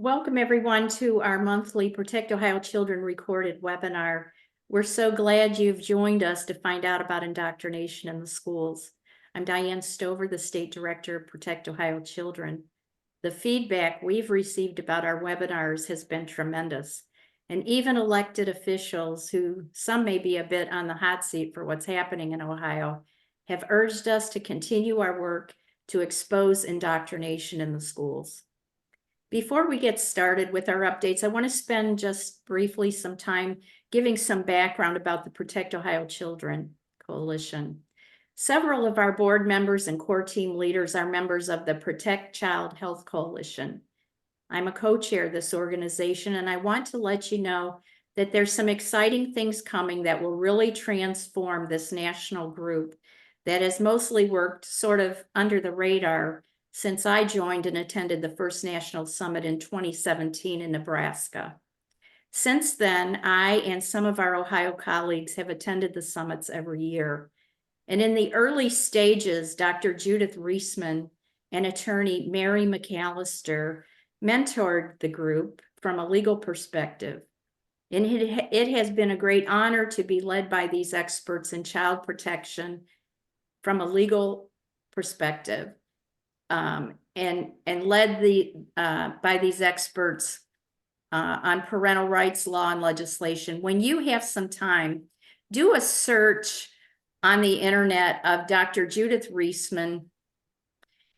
Welcome everyone to our monthly Protect Ohio Children recorded webinar. We're so glad you've joined us to find out about indoctrination in the schools. I'm Diane Stover, the State Director of Protect Ohio Children. The feedback we've received about our webinars has been tremendous. And even elected officials, who some may be a bit on the hot seat for what's happening in Ohio, have urged us to continue our work to expose indoctrination in the schools. Before we get started with our updates, I want to spend just briefly some time giving some background about the Protect Ohio Children Coalition. Several of our board members and core team leaders are members of the Protect Child Health Coalition. I'm a co-chair of this organization, and I want to let you know that there's some exciting things coming that will really transform this national group that has mostly worked sort of under the radar since I joined and attended the first national summit in 2017 in Nebraska. Since then, I and some of our Ohio colleagues have attended the summits every year. And in the early stages, Dr. Judith Reisman and attorney Mary McAllister mentored the group from a legal perspective. And it has been a great honor to be led by these experts in child protection from a legal perspective. And led by these experts on parental rights law and legislation. When you have some time, do a search on the internet of Dr. Judith Reisman,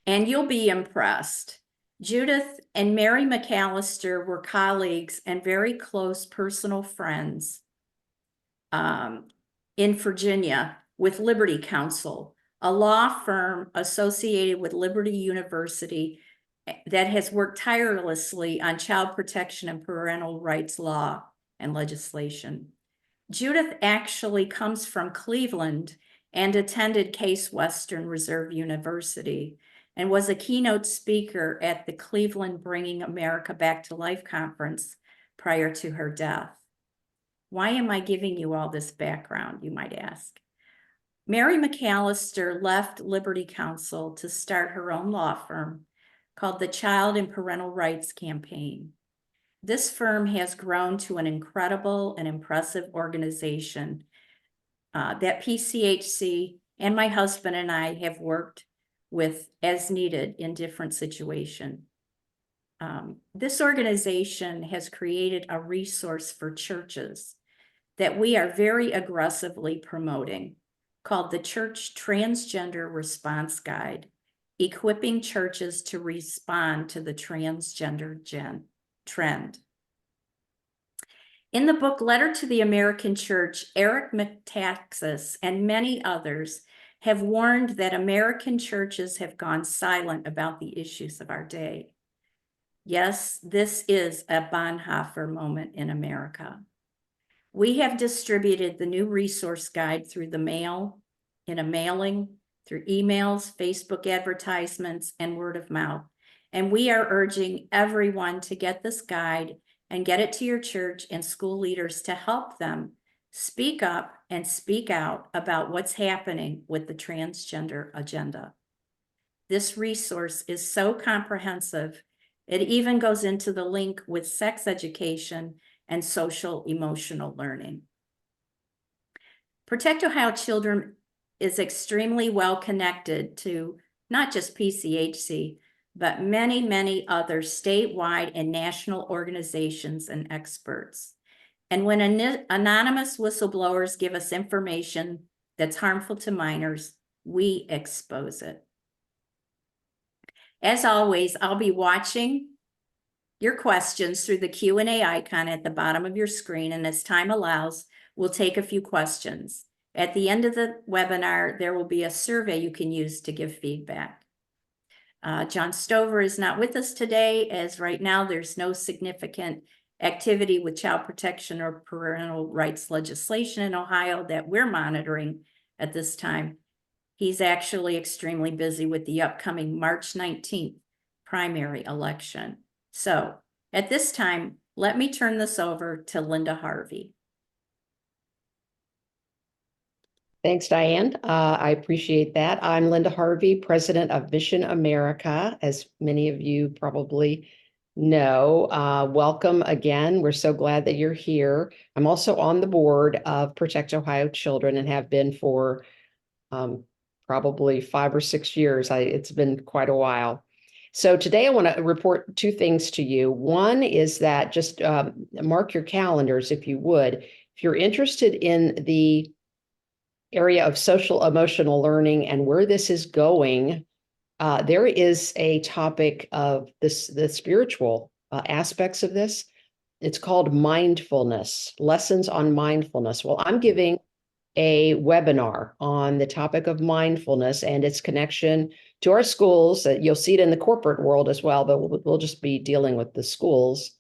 and you'll be impressed. Judith and Mary McAllister were colleagues and very close personal friends in Virginia with Liberty Counsel, a law firm associated with Liberty University that has worked tirelessly on child protection and parental rights law and legislation. Judith actually comes from Cleveland and attended Case Western Reserve University and was a keynote speaker at the Cleveland Bringing America Back to Life conference prior to her death. Why am I giving you all this background, you might ask? Mary McAllister left Liberty Counsel to start her own law firm called the Child and Parental Rights Campaign. This firm has grown to an incredible and impressive organization that PCHC and my husband and I have worked with as needed in different situations. This organization has created a resource for churches that we are very aggressively promoting, called the Church Transgender Response Guide, equipping churches to respond to the transgender trend. In the book Letter to the American Church, Eric Metaxas and many others have warned that American churches have gone silent about the issues of our day. Yes, this is a Bonhoeffer moment in America. We have distributed the new resource guide through the mail, in a mailing, through emails, Facebook advertisements, and word of mouth. And we are urging everyone to get this guide and get it to your church and school leaders to help them speak up and speak out about what's happening with the transgender agenda. This resource is so comprehensive, it even goes into the link with sex education and social emotional learning. Protect Ohio Children is extremely well connected to not just PCHC, but many, many other statewide and national organizations and experts. And when anonymous whistleblowers give us information that's harmful to minors, we expose it. As always, I'll be watching your questions through the Q&A icon at the bottom of your screen, and as time allows, we'll take a few questions. At the end of the webinar, there will be a survey you can use to give feedback. John Stover is not with us today, as right now there's no significant activity with child protection or parental rights legislation in Ohio that we're monitoring at this time. He's actually extremely busy with the upcoming March 19th primary election. So at this time, let me turn this over to Linda Harvey. Thanks, Diane. I appreciate that. I'm Linda Harvey, president of Mission America, as many of you probably No, welcome again. We're so glad that you're here. I'm also on the board of Protect Ohio Children and have been for probably 5 or 6 years. It's been quite a while. So today I want to report two things to you. One is that just mark your calendars if you would. If you're interested in the area of social emotional learning and where this is going, there is a topic of the spiritual aspects of this. It's called mindfulness, lessons on mindfulness. Well, I'm giving a webinar on the topic of mindfulness and its connection to our schools. You'll see it in the corporate world as well, but we'll just be dealing with the schools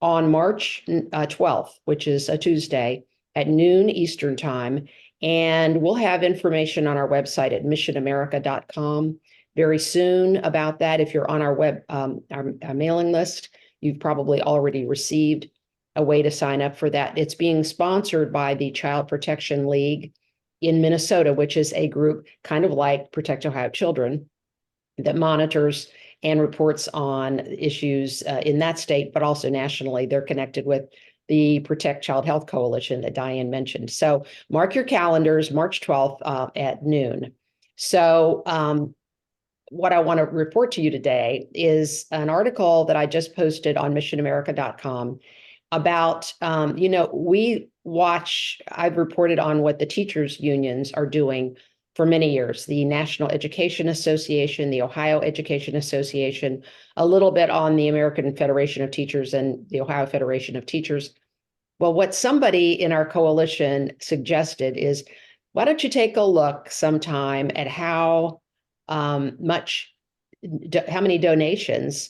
on March 12th, which is a Tuesday at noon Eastern time. And we'll have information on our website at missionamerica.com very soon about that. If you're on our our mailing list, you've probably already received a way to sign up for that. It's being sponsored by the Child Protection League in Minnesota, which is a group kind of like Protect Ohio Children that monitors and reports on issues in that state, but also nationally. They're connected with the Protect Child Health Coalition that Diane mentioned. So mark your calendars, March 12th at noon. So what I want to report to you today is an article that I just posted on missionamerica.com about, I've reported on what the teachers unions are doing for many years, the National Education Association, the Ohio Education Association, a little bit on the American Federation of Teachers and the Ohio Federation of Teachers. Well, what somebody in our coalition suggested is, why don't you take a look sometime at how many donations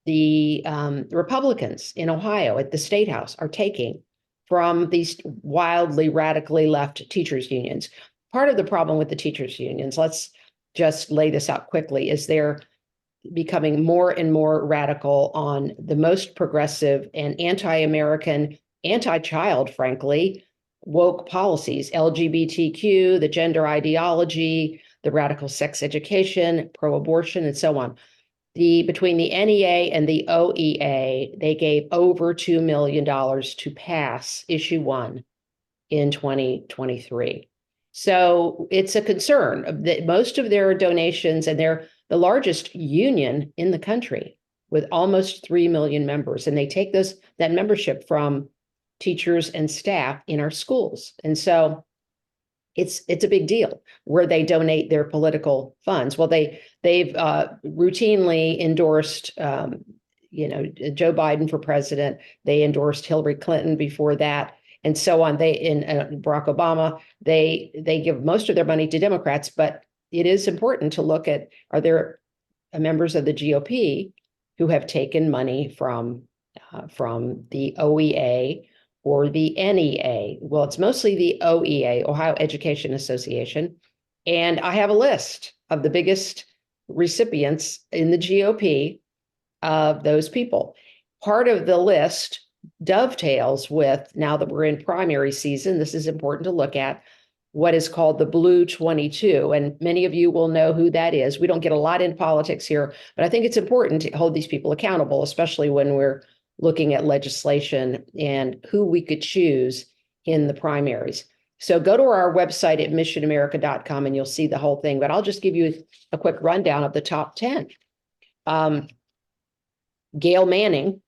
the Republicans in Ohio at the State House are taking from these wildly radically left teachers unions. Part of the problem with the teachers unions, let's just lay this out quickly, is they're becoming more and more radical on the most progressive and anti-American, anti-child, frankly, woke policies, LGBTQ, the gender ideology, the radical sex education, pro-abortion, and so on. Between the NEA and the OEA, they gave over $2 million to pass issue 1 in 2023. So it's a concern that most of their donations, and they're the largest union in the country with almost 3 million members, and they take that membership from teachers and staff in our schools. And so it's a big deal where they donate their political funds. Well, they've routinely endorsed, Joe Biden for president. They endorsed Hillary Clinton before that, and so on. Barack Obama. They give most of their money to Democrats, but it is important to look at, are there members of the GOP who have taken money from the OEA or the NEA? Well, it's mostly the OEA, Ohio Education Association. And I have a list of the biggest recipients in the GOP of those people. Part of the list dovetails with, now that we're in primary season, this is important to look at, what is called the Blue 22. And many of you will know who that is. We don't get a lot in politics here, but I think it's important to hold these people accountable, especially when we're looking at legislation and who we could choose in the primaries. So go to our website at missionamerica.com and you'll see the whole thing, but I'll just give you a quick rundown of the top 10. Gail Manning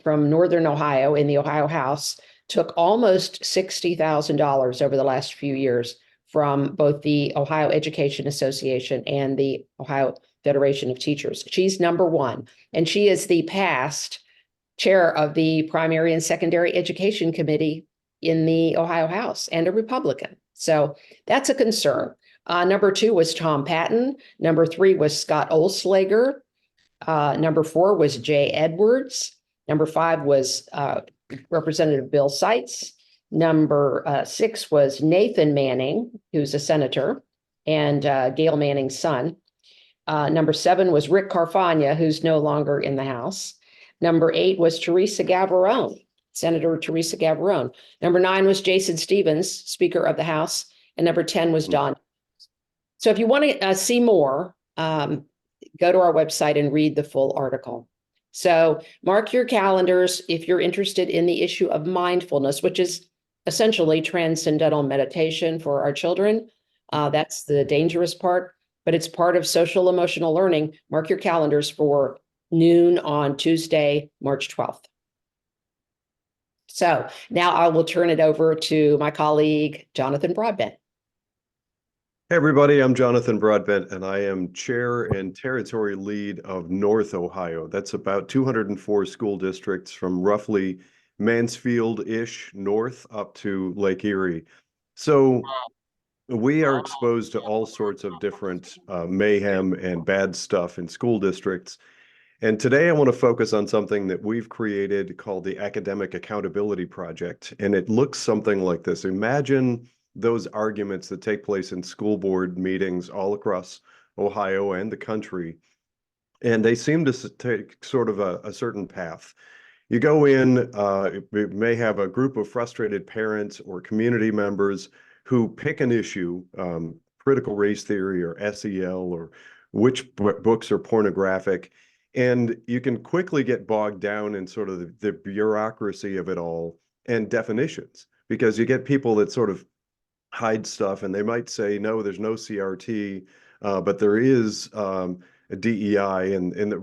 from Northern Ohio in the Ohio House took almost $60,000 over the last few years from both the Ohio Education Association and the Ohio Federation of Teachers. She's number 1, and she is the past chair of the Primary and Secondary Education Committee in the Ohio House, and a Republican. So that's a concern. Number 2 was Tom Patton. Number 3 was Scott Olslager. Number 4 was Jay Edwards. Number 5 was Representative Bill Seitz. Number 6 was Nathan Manning, who's a senator, and Gail Manning's son. Number 7 was Rick Carfagna, who's no longer in the House. Number 8 was Teresa Gavarone, Senator Teresa Gavarone. Number 9 was Jason Stevens, Speaker of the House. And number 10 was Don. So if you want to see more, go to our website and read the full article. So mark your calendars if you're interested in the issue of mindfulness, which is essentially transcendental meditation for our children. That's the dangerous part, but it's part of social emotional learning. Mark your calendars for noon on Tuesday, March 12th. So now I will turn it over to my colleague, Jonathan Broadbent. Hey everybody, I'm Jonathan Broadbent, and I am Chair and Territory Lead of North Ohio. That's about 204 school districts from roughly Mansfield-ish north up to Lake Erie. So we are exposed to all sorts of different mayhem and bad stuff in school districts. And today I want to focus on something that we've created called the Academic Accountability Project. And it looks something like this. Imagine those arguments that take place in school board meetings all across Ohio and the country. And they seem to take sort of a certain path. You go in, it may have a group of frustrated parents or community members who pick an issue, critical race theory or SEL, or which books are pornographic. And you can quickly get bogged down in sort of the bureaucracy of it all and definitions, because you get people that sort of hide stuff, and they might say, no, there's no CRT, but there is a DEI,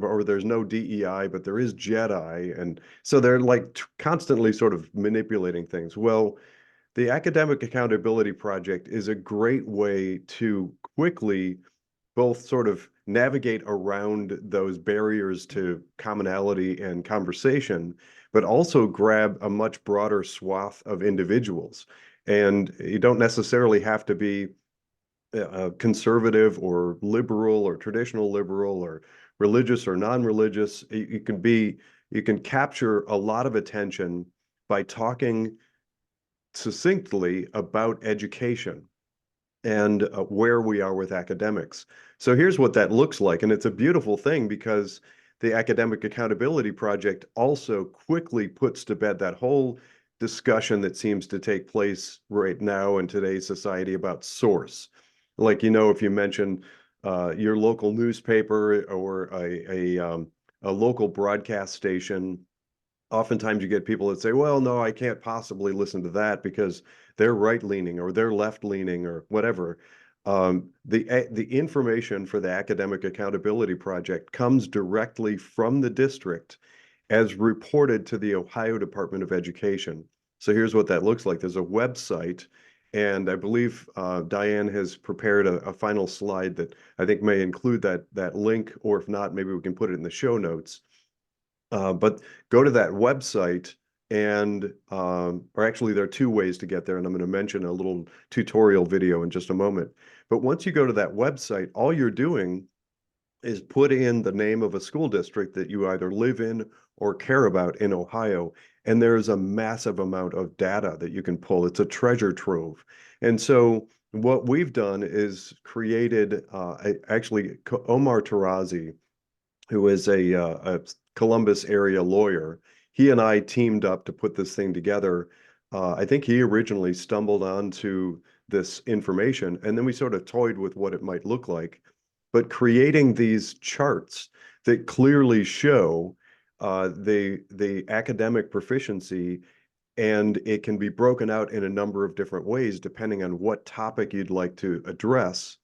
or there's no DEI, but there is JEDI. And so they're like constantly sort of manipulating things. Well, the Academic Accountability Project is a great way to quickly both sort of navigate around those barriers to commonality and conversation, but also grab a much broader swath of individuals. And you don't necessarily have to be conservative or liberal or traditional liberal or religious or non-religious. You can capture a lot of attention by talking succinctly about education and where we are with academics. So here's what that looks like. And it's a beautiful thing, because the Academic Accountability Project also quickly puts to bed that whole discussion that seems to take place right now in today's society about source. Like, if you mention your local newspaper or a local broadcast station, oftentimes you get people that say, well, no, I can't possibly listen to that because they're right-leaning or they're left-leaning or whatever. The information for the Academic Accountability Project comes directly from the district as reported to the Ohio Department of Education. So here's what that looks like. There's a website, and I believe Diane has prepared a final slide that I think may include that link, or if not, maybe we can put it in the show notes. But go to that website, and or actually there are two ways to get there, and I'm going to mention a little tutorial video in just a moment. But once you go to that website, all you're doing is put in the name of a school district that you either live in or care about in Ohio, and there's a massive amount of data that you can pull. It's a treasure trove. And so what we've done is created, actually, Omar Tarazi, who is a Columbus area lawyer. He and I teamed up to put this thing together. I think he originally stumbled onto this information, and then we sort of toyed with what it might look like. But creating these charts that clearly show the academic proficiency, and it can be broken out in a number of different ways depending on what topic you'd like to address.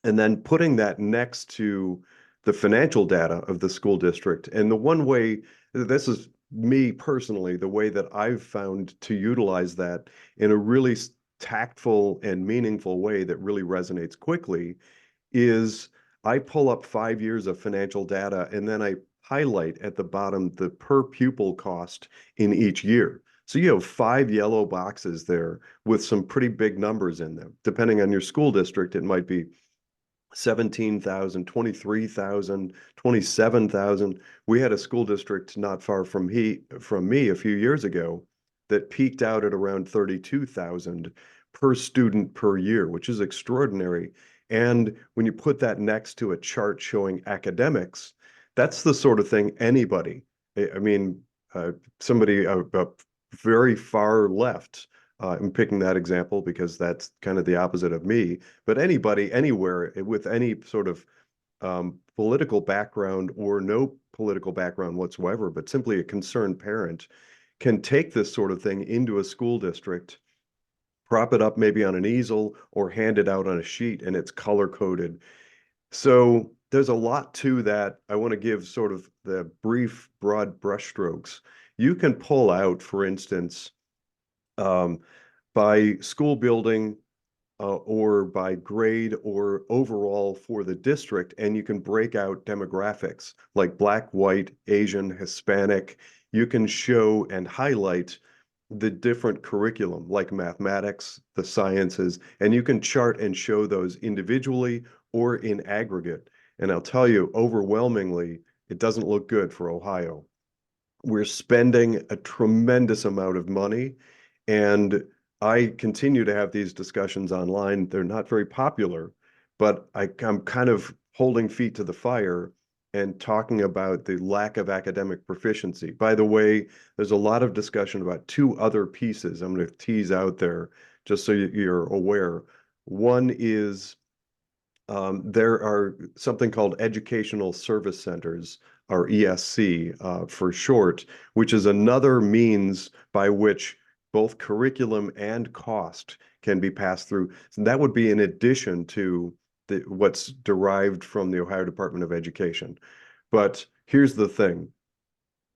And then putting that next to the financial data of the school district. And the one way, this is me personally, the way that I've found to utilize that in a really tactful and meaningful way that really resonates quickly, is I pull up 5 years of financial data, and then I highlight at the bottom the per pupil cost in each year. So you have 5 yellow boxes there with some pretty big numbers in them. Depending on your school district, it might be 17,000, 23,000, 27,000. We had a school district not far from me a few years ago that peaked out at around 32,000 per student per year, which is extraordinary. And when you put that next to a chart showing academics, that's the sort of thing anybody, I mean, somebody very far left, I'm picking that example because that's kind of the opposite of me, but anybody, anywhere with any sort of political background or no political background whatsoever, but simply a concerned parent, can take this sort of thing into a school district, prop it up maybe on an easel or hand it out on a sheet, and it's color coded. So there's a lot to that. I want to give sort of the brief, broad brushstrokes. You can pull out, for instance, um, by school building, or by grade or overall for the district, and you can break out demographics like Black, white, Asian, Hispanic. You can show and highlight the different curriculum like mathematics, the sciences, and you can chart and show those individually or in aggregate. And I'll tell you, overwhelmingly, it doesn't look good for Ohio. We're spending a tremendous amount of money, and I continue to have these discussions online. They're not very popular, but I'm kind of holding feet to the fire and talking about the lack of academic proficiency. By the way, there's a lot of discussion about two other pieces I'm going to tease out there just so you're aware. One is there are something called educational service centers, or ESC for short, which is another means by which both curriculum and cost can be passed through. So that would be in addition to what's derived from the Ohio Department of Education. But here's the thing.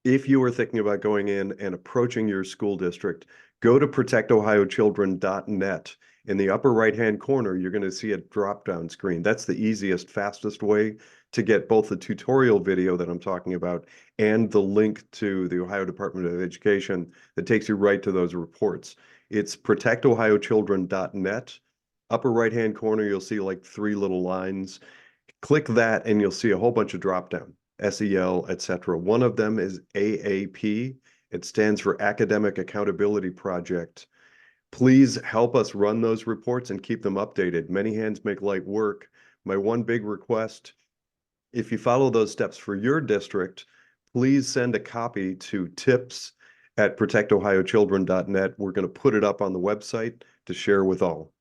If you are thinking about going in and approaching your school district, go to protectohiochildren.net. In the upper right-hand corner, you're going to see a drop-down screen. That's the easiest, fastest way to get both the tutorial video that I'm talking about and the link to the Ohio Department of Education that takes you right to those reports. It's protectohiochildren.net. Upper right-hand corner, you'll see like 3 little lines. Click that and you'll see a whole bunch of drop-down, SEL, etc. One of them is AAP. It stands for Academic Accountability Project. Please help us run those reports and keep them updated. Many hands make light work. My one big request, if you follow those steps for your district, please send a copy to tips@protectohiochildren.net. We're going to put it up on the website to share with all.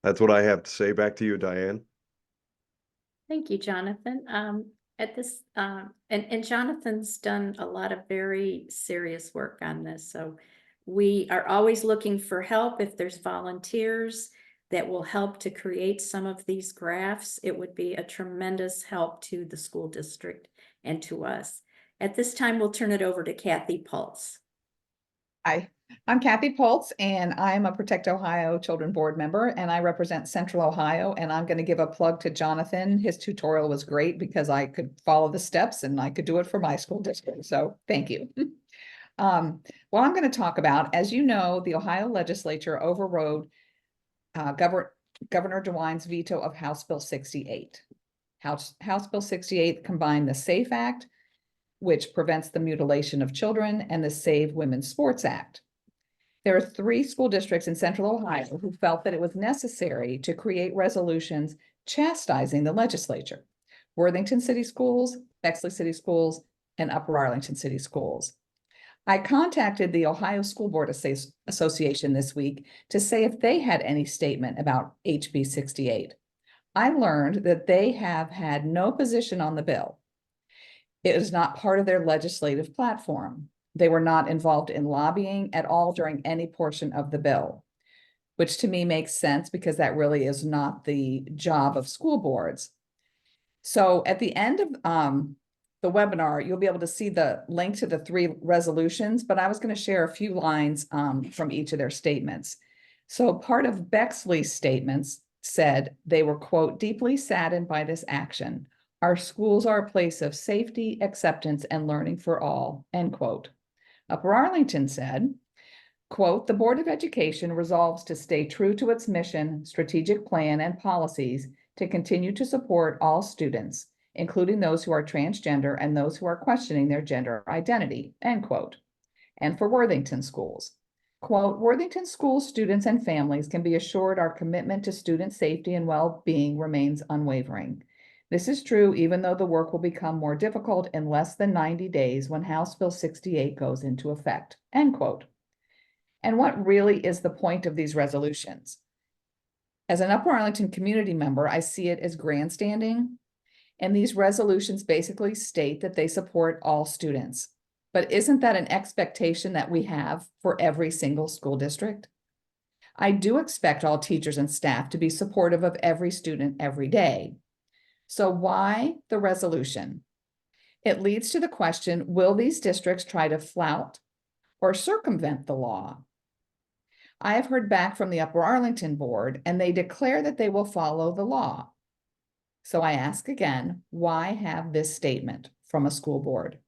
That's what I have to say. Back to you, Diane. Thank you, Jonathan. At this, and Jonathan's done a lot of very serious work on this. So we are always looking for help. If there's volunteers that will help to create some of these graphs, it would be a tremendous help to the school district and to us. At this time, we'll turn it over to Kathy Pulse. Hi, I'm Kathy Pulse, and I'm a Protect Ohio Children Board member, and I represent Central Ohio. And I'm going to give a plug to Jonathan. His tutorial was great because I could follow the steps and I could do it for my school district. So thank you. What I'm going to talk about, as you know, the Ohio legislature overrode Governor DeWine's veto of House Bill 68. House Bill 68 combined the SAFE Act, which prevents the mutilation of children, and the Save Women's Sports Act. There are 3 school districts in Central Ohio who felt that it was necessary to create resolutions chastising the legislature: Worthington City Schools, Bexley City Schools, and Upper Arlington City Schools. I contacted the Ohio School Board Association this week to say if they had any statement about HB 68. I learned that they have had no position on the bill. It is not part of their legislative platform. They were not involved in lobbying at all during any portion of the bill, which to me makes sense because that really is not the job of school boards. So at the end of the webinar, you'll be able to see the link to the 3 resolutions, but I was going to share a few lines from each of their statements. So part of Bexley's statements said they were, quote, deeply saddened by this action. Our schools are a place of safety, acceptance, and learning for all, end quote. Upper Arlington said, quote, the Board of Education resolves to stay true to its mission, strategic plan, and policies to continue to support all students, including those who are transgender and those who are questioning their gender identity, end quote. And for Worthington schools, quote, Worthington school students and families can be assured our commitment to student safety and well-being remains unwavering. This is true even though the work will become more difficult in less than 90 days when House Bill 68 goes into effect, end quote. And what really is the point of these resolutions? As an Upper Arlington community member, I see it as grandstanding. And these resolutions basically state that they support all students. But isn't that an expectation that we have for every single school district? I do expect all teachers and staff to be supportive of every student every day. So why the resolution? It leads to the question, will these districts try to flout or circumvent the law? I have heard back from the Upper Arlington Board, and they declare that they will follow the law. So I ask again, why have this statement from a school board?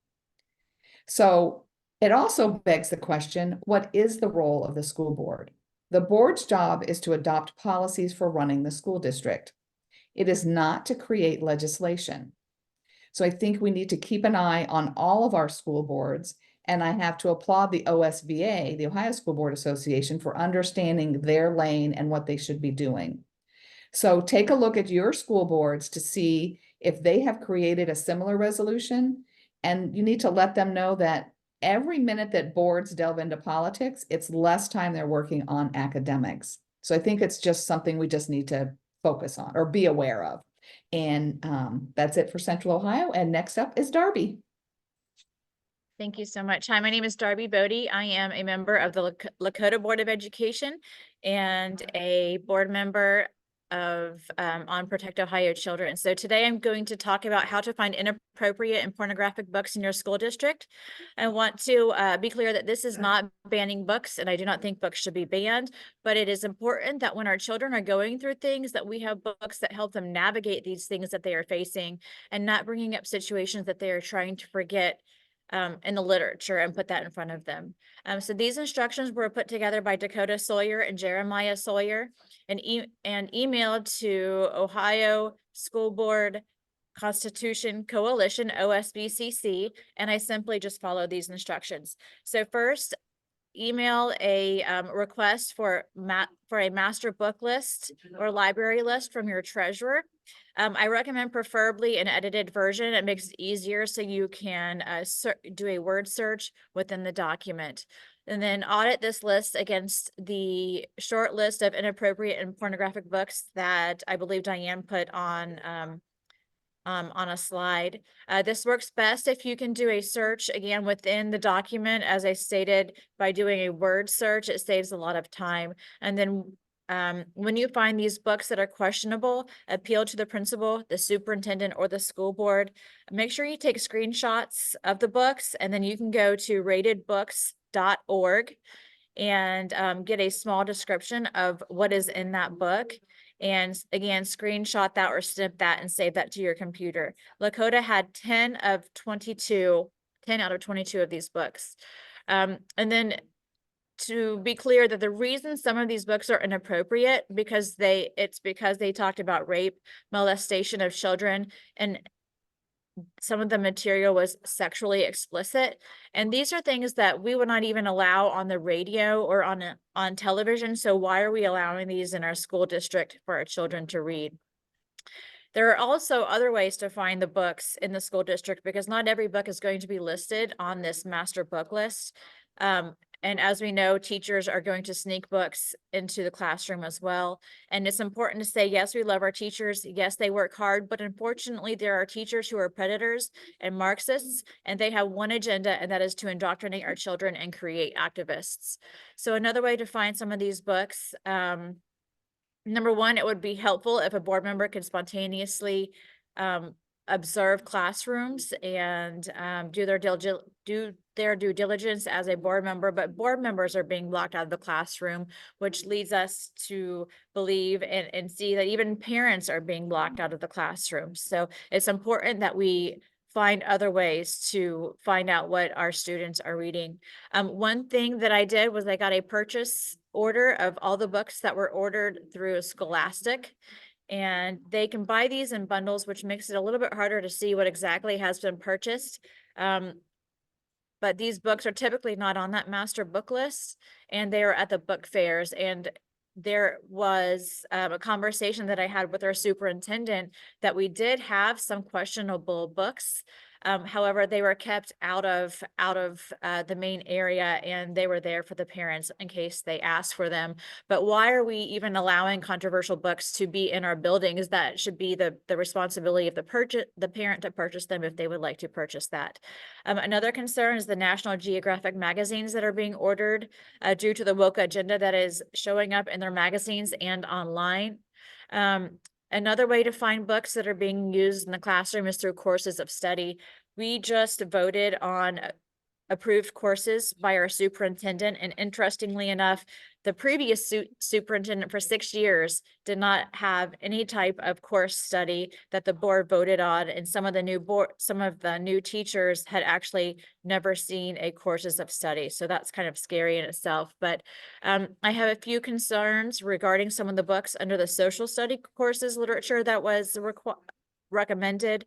So it also begs the question, what is the role of the school board? The board's job is to adopt policies for running the school district. It is not to create legislation. So I think we need to keep an eye on all of our school boards, and I have to applaud the OSBA, the Ohio School Board Association, for understanding their lane and what they should be doing. So take a look at your school boards to see if they have created a similar resolution, and you need to let them know that every minute that boards delve into politics, it's less time they're working on academics. So I think it's just something we just need to focus on or be aware of. And that's it for Central Ohio. And next up is Darby. Thank you so much. Hi, my name is Darby Bodie. I am a member of the Lakota Board of Education and a board member of on Protect Ohio Children. So today I'm going to talk about how to find inappropriate and pornographic books in your school district. I want to be clear that this is not banning books, and I do not think books should be banned, but it is important that when our children are going through things, that we have books that help them navigate these things that they are facing and not bringing up situations that they are trying to forget in the literature and put that in front of them. So these instructions were put together by Dakota Sawyer and Jeremiah Sawyer and emailed to Ohio School Board Constitution Coalition, OSBCC, and I simply just follow these instructions. So first, email a request for a master book list or library list from your treasurer. I recommend preferably an edited version. It makes it easier so you can do a word search within the document. And then audit this list against the short list of inappropriate and pornographic books that I believe Diane put on a slide. This works best if you can do a search again within the document. As I stated, by doing a word search, it saves a lot of time. And then when you find these books that are questionable, appeal to the principal, the superintendent, or the school board. Make sure you take screenshots of the books, and then you can go to ratedbooks.org and get a small description of what is in that book. And again, screenshot that or snip that and save that to your computer. Lakota had 10 out of 22 of these books. And then to be clear that the reason some of these books are inappropriate it's because they talked about rape, molestation of children, and some of the material was sexually explicit. And these are things that we would not even allow on the radio or on television. So why are we allowing these in our school district for our children to read? There are also other ways to find the books in the school district because not every book is going to be listed on this master book list. And as we know, teachers are going to sneak books into the classroom as well. And it's important to say, yes, we love our teachers. Yes, they work hard, but unfortunately, there are teachers who are predators and Marxists, and they have one agenda, and that is to indoctrinate our children and create activists. So another way to find some of these books, number one, it would be helpful if a board member could spontaneously observe classrooms and do their due diligence as a board member, but board members are being blocked out of the classroom, which leads us to believe and see that even parents are being blocked out of the classroom. So it's important that we find other ways to find out what our students are reading. One thing that I did was I got a purchase order of all the books that were ordered through Scholastic. And they can buy these in bundles, which makes it a little bit harder to see what exactly has been purchased. But these books are typically not on that master book list, and they are at the book fairs. And there was a conversation that I had with our superintendent that we did have some questionable books However, they were kept out of the main area, and they were there for the parents in case they asked for them. But why are we even allowing controversial books to be in our buildings? That should be the responsibility of the parent to purchase them if they would like to purchase that. Another concern is the National Geographic magazines that are being ordered due to the woke agenda that is showing up in their magazines and online. Another way to find books that are being used in the classroom is through courses of study. We just voted on approved courses by our superintendent, and interestingly enough, the previous superintendent for 6 years did not have any type of course study that the board voted on, and some of the new teachers had actually never seen a courses of study. So that's kind of scary in itself. But I have a few concerns regarding some of the books under the social study courses literature that was recommended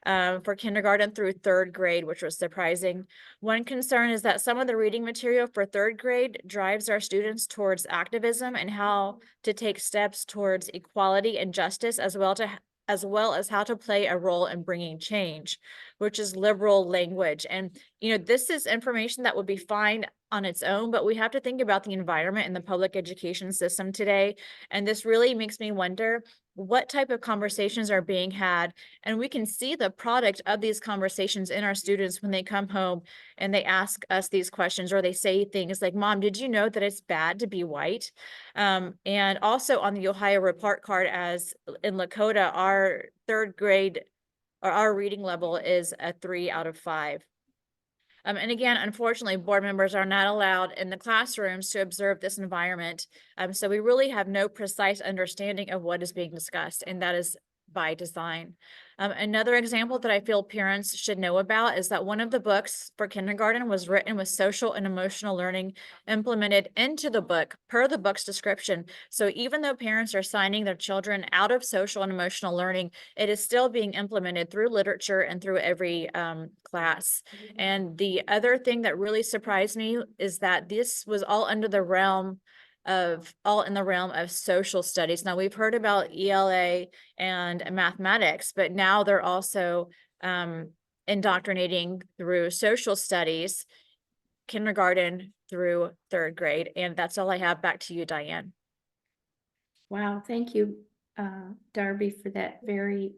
for kindergarten through 3rd grade, which was surprising. One concern is that some of the reading material for 3rd grade drives our students towards activism and how to take steps towards equality and justice, as well as how to play a role in bringing change, which is liberal language. And, this is information that would be fine on its own, but we have to think about the environment in the public education system today. And this really makes me wonder what type of conversations are being had. And we can see the product of these conversations in our students when they come home and they ask us these questions, or they say things like, "Mom, did you know that it's bad to be white?" And also on the Ohio report card, as in Lakota, our 3rd grade or our reading level is a 3 out of 5. And again, unfortunately, board members are not allowed in the classrooms to observe this environment. So we really have no precise understanding of what is being discussed, and that is by design. Another example that I feel parents should know about is that one of the books for kindergarten was written with social and emotional learning implemented into the book per the book's description. So even though parents are signing their children out of social and emotional learning, it is still being implemented through literature and through every class. And the other thing that really surprised me is that this was all in the realm of social studies. Now, we've heard about ELA and mathematics, but now they're also indoctrinating through social studies, kindergarten through 3rd grade. And that's all I have. Back to you, Diane. Wow, thank you, Darby, for that very,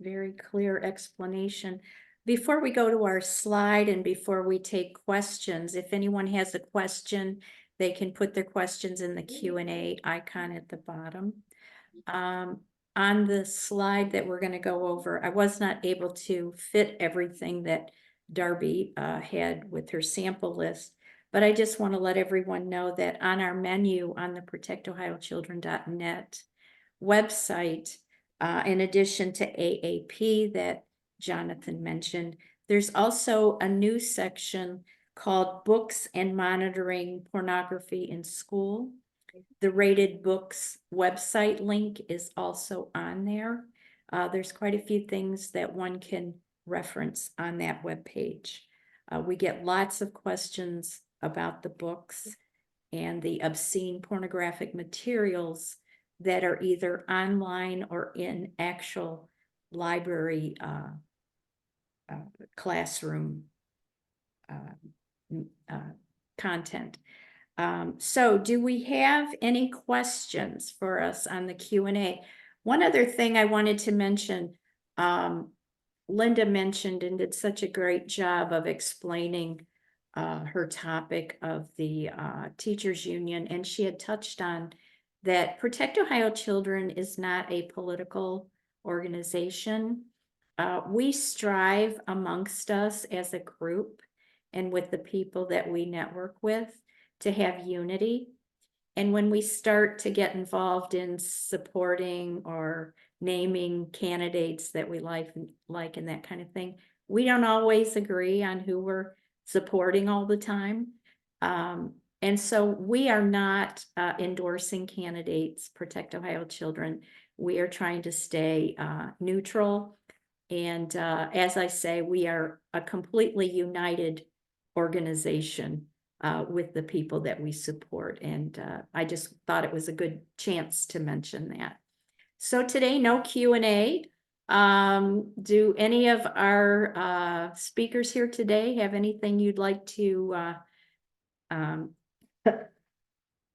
very clear explanation. Before we go to our slide and before we take questions, if anyone has a question, they can put their questions in the Q&A icon at the bottom. On the slide that we're going to go over, I was not able to fit everything that Darby had with her sample list, but I just want to let everyone know that on our menu on the protectohiochildren.net website, in addition to AAP that Jonathan mentioned, there's also a new section called Books and Monitoring Pornography in School. The Rated Books website link is also on there. There's quite a few things that one can reference on that webpage. We get lots of questions about the books and the obscene pornographic materials that are either online or in actual library classroom content. So do we have any questions for us on the Q&A? One other thing I wanted to mention, Linda mentioned and did such a great job of explaining her topic of the teachers union, and she had touched on that Protect Ohio Children is not a political organization. We strive amongst us as a group and with the people that we network with to have unity. And when we start to get involved in supporting or naming candidates that we like and that kind of thing, we don't always agree on who we're supporting all the time. And so we are not endorsing candidates, Protect Ohio Children. We are trying to stay neutral. And as I say, we are a completely united organization with the people that we support. And I just thought it was a good chance to mention that. So today, no Q&A. Do any of our speakers here today have anything you'd like to um,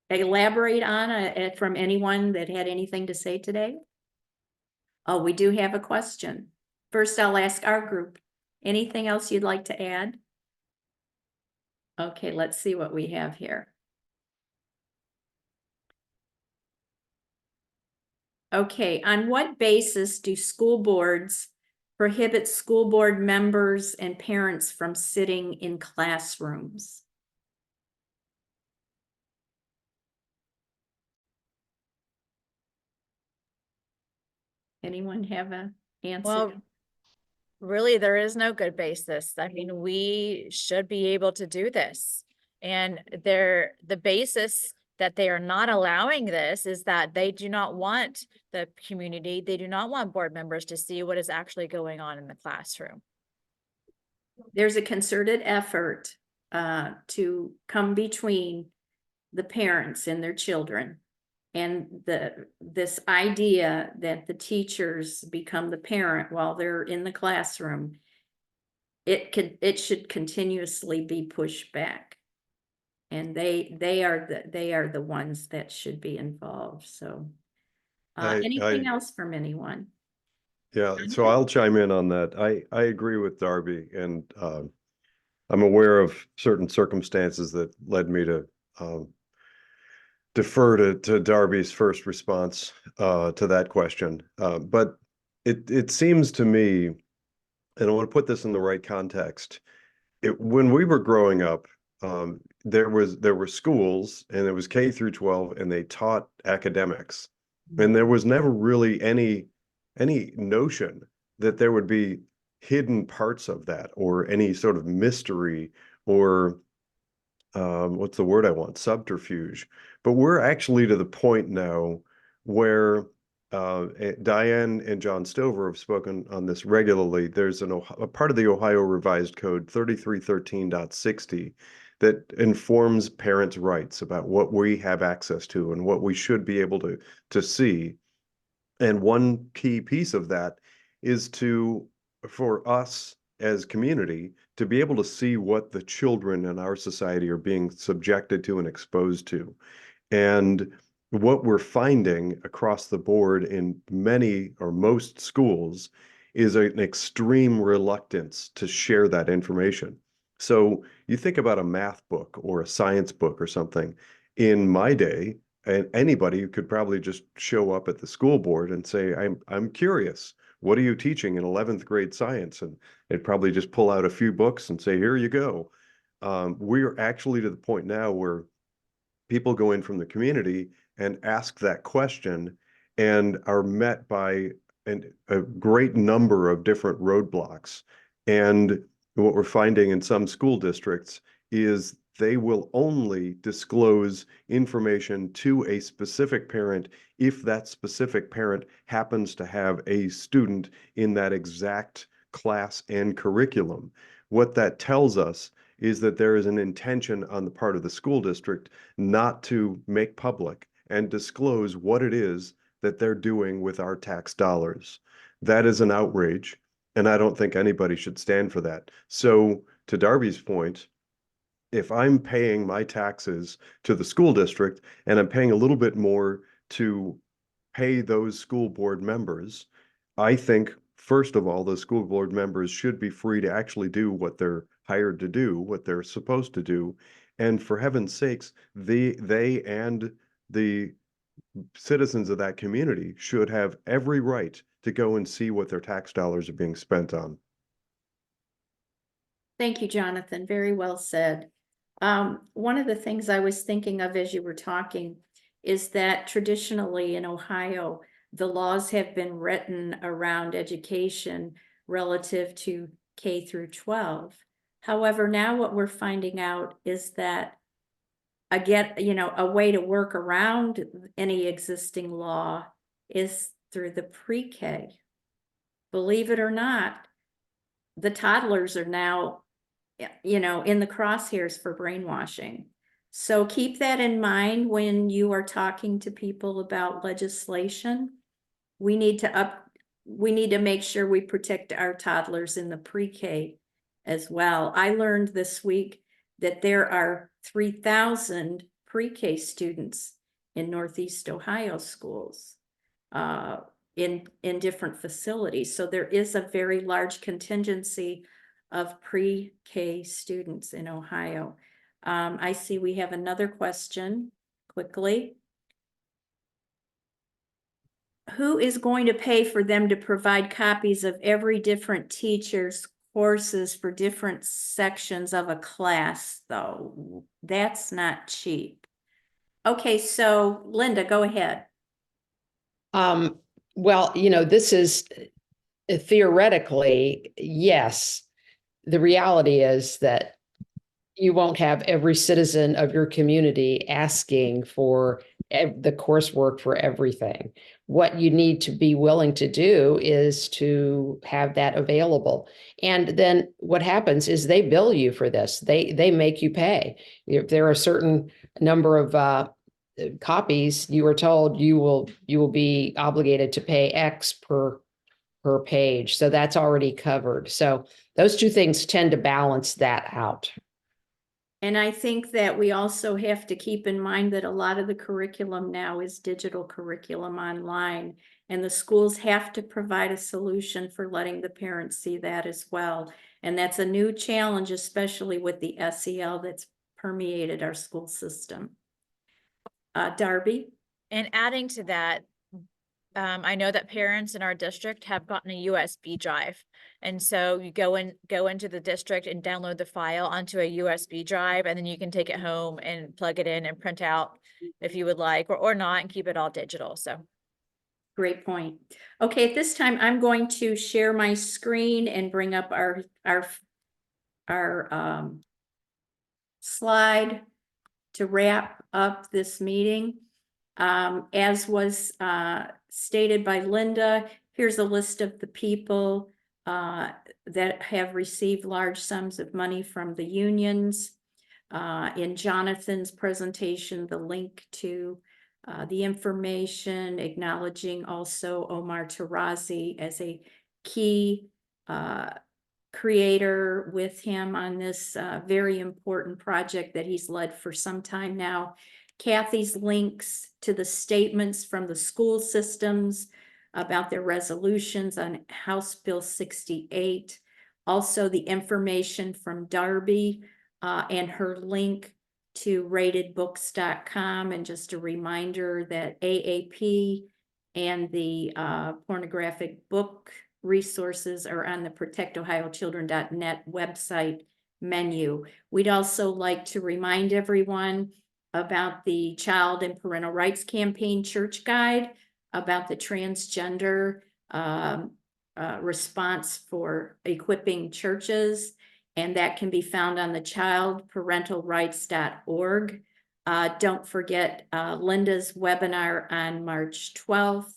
elaborate on from anyone that had anything to say today? Oh, we do have a question. First, I'll ask our group. Anything else you'd like to add? Okay, let's see what we have here. Okay, on what basis do school boards prohibit school board members and parents from sitting in classrooms? Anyone have an answer? Well, really, there is no good basis. I mean, we should be able to do this. And the basis that they are not allowing this is that they do not want the community, they do not want board members to see what is actually going on in the classroom. There's a concerted effort to come between the parents and their children. And this idea that the teachers become the parent while they're in the classroom, it should continuously be pushed back. And they are the ones that should be involved. So anything else from anyone? Yeah, so I'll chime in on that. I agree with Darby, and I'm aware of certain circumstances that led me to defer to Darby's first response to that question. But it seems to me, and I want to put this in the right context. When we were growing up, there were schools, and it was K through 12, and they taught academics, and there was never really any notion that there would be hidden parts of that or any sort of mystery or what's the word I want? Subterfuge. But we're actually to the point now where Diane and John Stover have spoken on this regularly. There's a part of the Ohio Revised Code 3313.60 that informs parents' rights about what we have access to and what we should be able to see. And one key piece of that is for us as community to be able to see what the children in our society are being subjected to and exposed to. And what we're finding across the board in many or most schools is an extreme reluctance to share that information. So you think about a math book or a science book or something. In my day, and anybody could probably just show up at the school board and say, I'm curious. What are you teaching in 11th grade science? And they'd probably just pull out a few books and say, here you go. We're actually to the point now where people go in from the community and ask that question and are met by a great number of different roadblocks. And what we're finding in some school districts is they will only disclose information to a specific parent if that specific parent happens to have a student in that exact class and curriculum. What that tells us is that there is an intention on the part of the school district not to make public and disclose what it is that they're doing with our tax dollars. That is an outrage, and I don't think anybody should stand for that. So to Darby's point, if I'm paying my taxes to the school district and I'm paying a little bit more to pay those school board members, I think, first of all, the school board members should be free to actually do what they're hired to do, what they're supposed to do. And for heaven's sakes, they and the citizens of that community should have every right to go and see what their tax dollars are being spent on. Thank you, Jonathan. Very well said. One of the things I was thinking of as you were talking is that traditionally in Ohio, the laws have been written around education relative to K through 12. However, now what we're finding out is that a way to work around any existing law is through the pre-K. Believe it or not, the toddlers are now in the crosshairs for brainwashing. So keep that in mind when you are talking to people about legislation. We need to we need to make sure we protect our toddlers in the pre-K as well. I learned this week that there are 3,000 pre-K students in Northeast Ohio schools in different facilities. So there is a very large contingency of pre-K students in Ohio. I see we have another question quickly. Who is going to pay for them to provide copies of every different teacher's courses for different sections of a class, though? That's not cheap. Okay, so Linda, go ahead. Well, this is theoretically, yes. The reality is that you won't have every citizen of your community asking for the coursework for everything. What you need to be willing to do is to have that available. And then what happens is they bill you for this. They make you pay. If there are a certain number of copies, you are told you will be obligated to pay X per page. So that's already covered. So those two things tend to balance that out. And I think that we also have to keep in mind that a lot of the curriculum now is digital curriculum online, and the schools have to provide a solution for letting the parents see that as well. And that's a new challenge, especially with the SEL that's permeated our school system. Darby? And adding to that, I know that parents in our district have gotten a USB drive. And so you go into the district and download the file onto a USB drive, and then you can take it home and plug it in and print out if you would like, or not, and keep it all digital. So Great point. Okay, at this time, I'm going to share my screen and bring up our slide to wrap up this meeting. As was stated by Linda, here's a list of the people that have received large sums of money from the unions. In Jonathan's presentation, the link to the information, acknowledging also Omar Tarazi as a key creator with him on this very important project that he's led for some time now. Kathy's links to the statements from the school systems about their resolutions on House Bill 68. Also the information from Darby and her link to ratedbooks.com. And just a reminder that AAP and the pornographic book resources are on the protectohiochildren.net website menu. We'd also like to remind everyone about the Child and Parental Rights Campaign Church Guide, about the transgender response for equipping churches, and that can be found on the childparentalrights.org. Don't forget Linda's webinar on March 12th.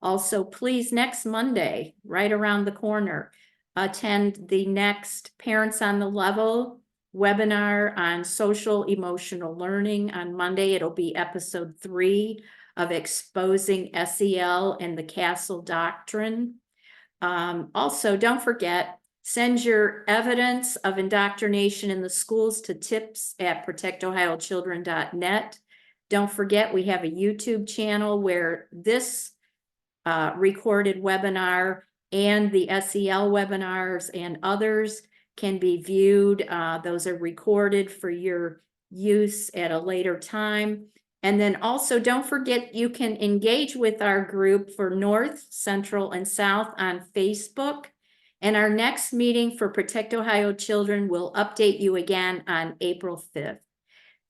Also, please, next Monday, right around the corner, attend the next Parents on the Level webinar on social emotional learning. On Monday, it'll be episode 3 of Exposing SEL and the Castle Doctrine. Also, don't forget, send your evidence of indoctrination in the schools to tips@protectohiochildren.net. Don't forget, we have a YouTube channel where this recorded webinar and the SEL webinars and others can be viewed. Those are recorded for your use at a later time. And then also don't forget, you can engage with our group for North, Central, and South on Facebook. And our next meeting for Protect Ohio Children will update you again on April 5th.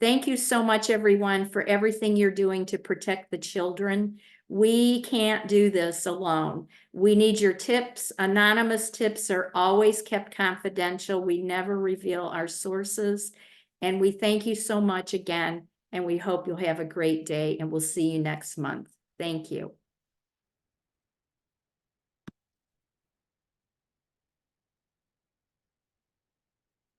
Thank you so much, everyone, for everything you're doing to protect the children. We can't do this alone. We need your tips. Anonymous tips are always kept confidential. We never reveal our sources. And we thank you so much again, and we hope you'll have a great day, and we'll see you next month. Thank you.